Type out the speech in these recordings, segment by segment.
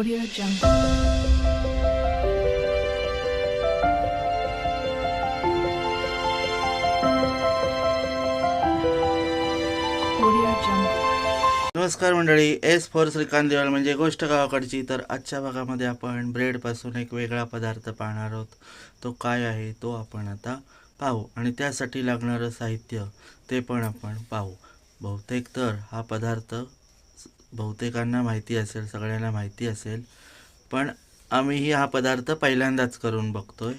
Audio Jungle. Audio Jungle. नमस्कार मंडळी, S for Shrikant देवाल म्हणजे गोष्ट गावाकडची. तर आजच्या भागामध्ये आपण ब्रेडपासून एक वेगळा पदार्थ पाहणार आहोत. तो काय आहे तो आपण आता पाहू आणि त्यासाठी लागणारं साहित्य ते पण आपण पाहू. बहुतेक तर हा पदार्थ बहुतेकांना माहिती असेल, सगळ्यांना माहिती असेल, पण आम्हीही हा पदार्थ पहिल्यांदाच करून बघतोय.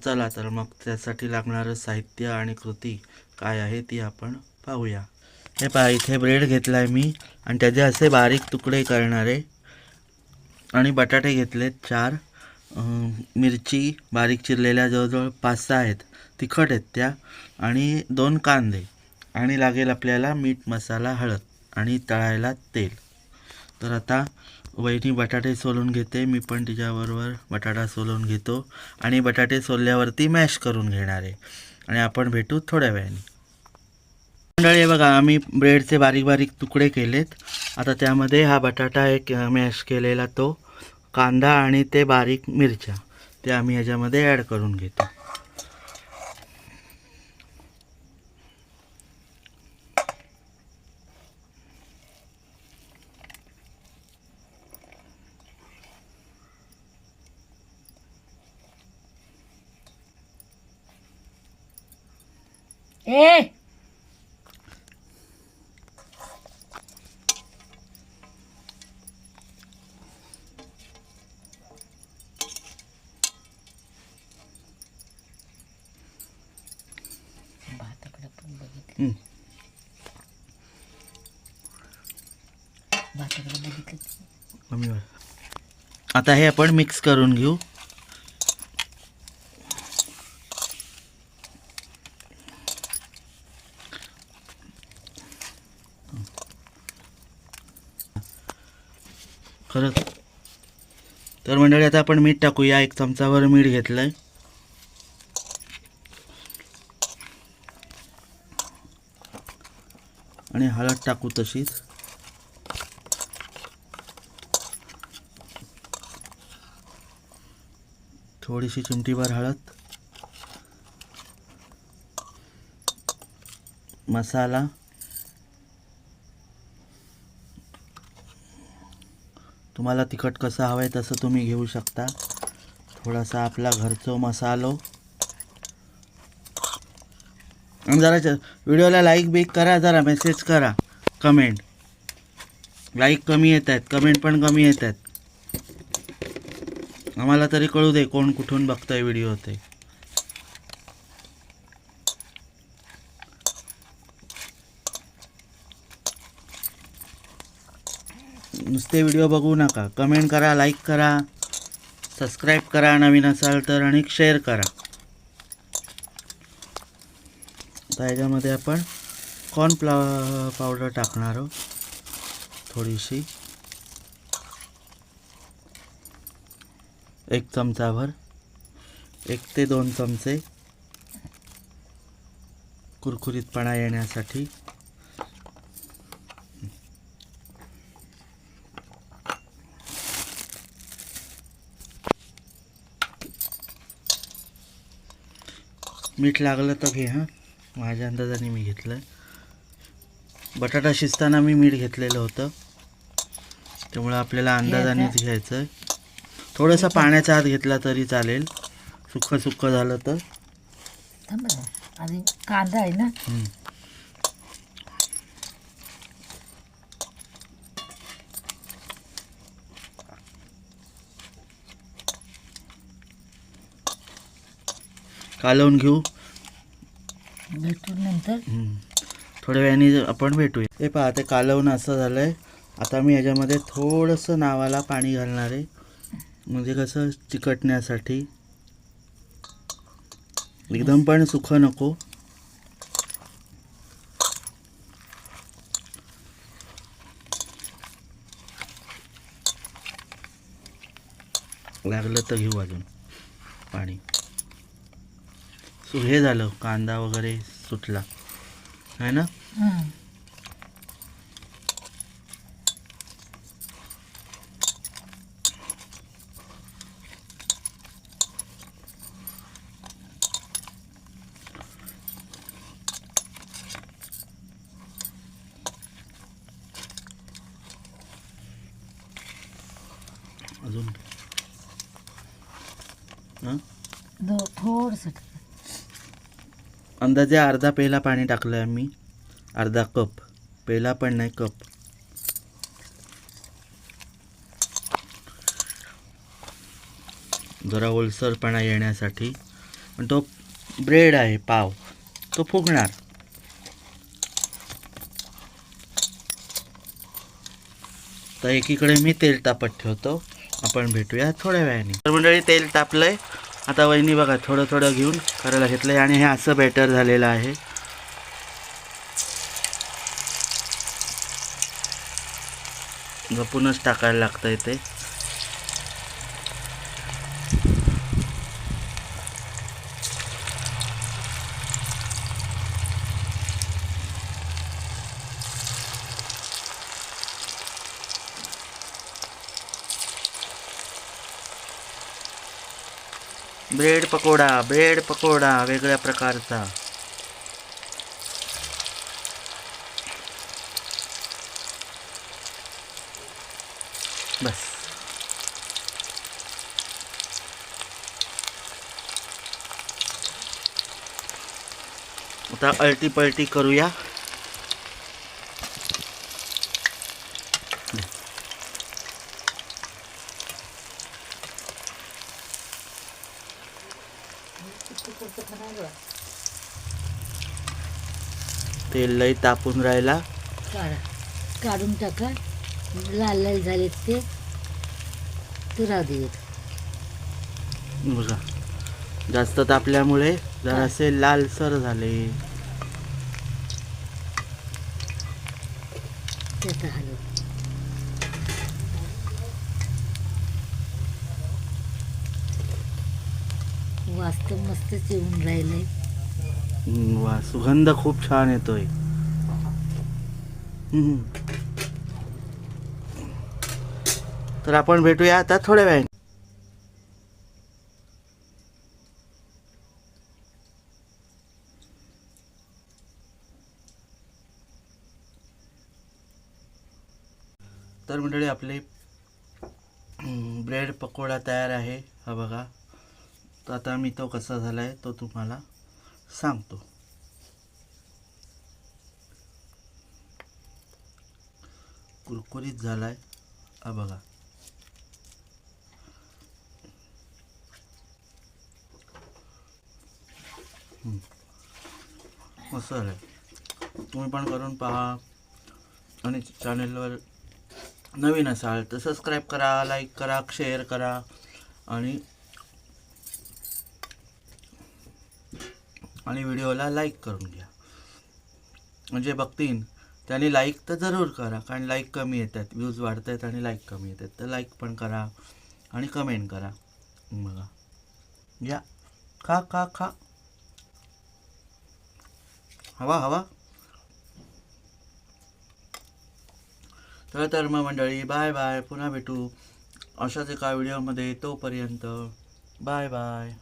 चला तर मग त्यासाठी लागणारं साहित्य आणि कृती काय आहे ती आपण पाहूया. हे पहा, इथे ब्रेड घेतला आहे मी आणि त्याचे असे बारीक तुकडे करणारे आणि बटाटे घेतलेत 4, मिरची बारीक चिरलेल्या जवळजवळ 5-6 आहेत, तिखट आहेत त्या, आणि 2 कांदे, आणि लागेल आपल्याला मीठ, मसाला, हळद आणि तळायला तेल. तर आता वहिनी बटाटे सोलून घेते, मी पण तिच्याबरोबर बटाटा सोलून घेतो आणि बटाटे सोलल्यावरती मॅश करून घेणार आहे आणि आपण भेटू थोड्या वेळाने. मंडळी हे बघा, आम्ही ब्रेडचे बारीक बारीक तुकडे केलेत. आता त्यामध्ये हा बटाटा एक मॅश केलेला, तो कांदा आणि ते बारीक मिरच्या ते आम्ही ह्याच्यामध्ये ॲड करून घेतो. ए कमी वेळ. आता हे आपण मिक्स करून घेऊ. खरं तर मंडळी आता आपण मीठ टाकूया. 1 चमचावर मीठ घेतलंय आणि हळद टाकू तशीच. थोडीशी चिमटीभर हळद, मसाला, तुम्हाला तिखट कसं हवं आहे तसं तुम्ही घेऊ शकता. थोडासा आपला घरचो मसालो. आणि जरा व्हिडिओला लाईक बिक करा, जरा मेसेज करा, कमेंट. लाईक कमी येत आहेत, कमेंट पण कमी येत आहेत. आम्हाला तरी कळू दे कोण कुठून बघतंय व्हिडिओ ते. नुसते व्हिडिओ बघू नका, कमेंट करा, लाईक करा, सबस्क्राईब करा नवीन असाल तर, आणि शेअर करा. आता ह्याच्यामध्ये आपण कॉर्न पावडर टाकणार आहोत थोडीशी, 1 चमचाभर, 1 ते 2 चमचे कुरकुरीतपणा येण्यासाठी. मीठ लागलं तर घे, हां, माझ्या अंदाजाने मी घेतलं. बटाटा शिजताना मी मीठ घेतलेलं होतं, त्यामुळे आपल्याला अंदाजानेच घ्यायचं आहे. थोडंसं पाण्याचा हात घेतला तरी चालेल, सुक्कं सुक्कं झालं तर. आणि कांदा आहे ना, कालवून घेऊ, भेटून नंतर थोड्या वेळाने आपण भेटूया. हे पहा, ते कालवून असं झालं आहे. आता मी ह्याच्यामध्ये थोडंसं नावाला पाणी घालणार आहे, म्हणजे कसं चिकटण्यासाठी. एकदम पण सुखं नको. लागलं तर घेऊ अजून पाणी. हे झालं, कांदा वगैरे सुटला आहे ना. हं? थोडंसं अंदाजे अर्धा पेला पाणी टाकलं आहे मी, अर्धा कप, पेला पण नाही कप. जरा ओलसरपणा येण्यासाठी. पण तो ब्रेड आहे, पाव, तो फुगणार. तर एकीकडे मी तेल तापत ठेवतो, आपण भेटूया थोड्या वेळाने. तर मंडळी तेल तापलंय. आता वहिनी बघा थोडं थोडं घेऊन करायला घेतलंय आणि हे असं बॅटर झालेलं आहे. जपूनच टाकायला लागतंय ते. ब्रेड पकोडा वेगळ्या प्रकारचा. बस. आता अल्टी पलटी करूया. तेल लई तापून राहिला. काढून टाका. लाल लाल झाले ते राहू दे. बघा जास्त तापल्यामुळे जरासे लालसर झाले. त्याचा हलव. वास्तव मस्तच येऊन राहिलंय. वा, सुगंध खूप छान येतोय. तर आपण भेटूया आता थोड्या वेळाने. तर मंडळी आपले ब्रेड पकोडा तयार आहे. हा बघा. तर आता मी तो कसा झालाय तो तुम्हाला सांगतो. कुरकुरीत झालाय. हा बघा. मस्त झालंय. तुम्ही पण करून पहा. आणि चॅनलवर नवीन असाल तर सबस्क्राईब करा, लाईक करा, शेअर करा. आणि व्हिडिओला लाईक करून घ्या. म्हणजे बघतील त्याने लाईक तर जरूर करा, कारण लाईक कमी येतात, व्ह्यूज वाढत आहेत आणि लाईक कमी येतात. तर लाईक पण करा आणि कमेंट करा. बघा या, खा खा खा. हवा हवा. तर मग मंडळी बाय बाय. पुन्हा भेटू अशाच एका व्हिडिओमध्ये. तोपर्यंत बाय बाय.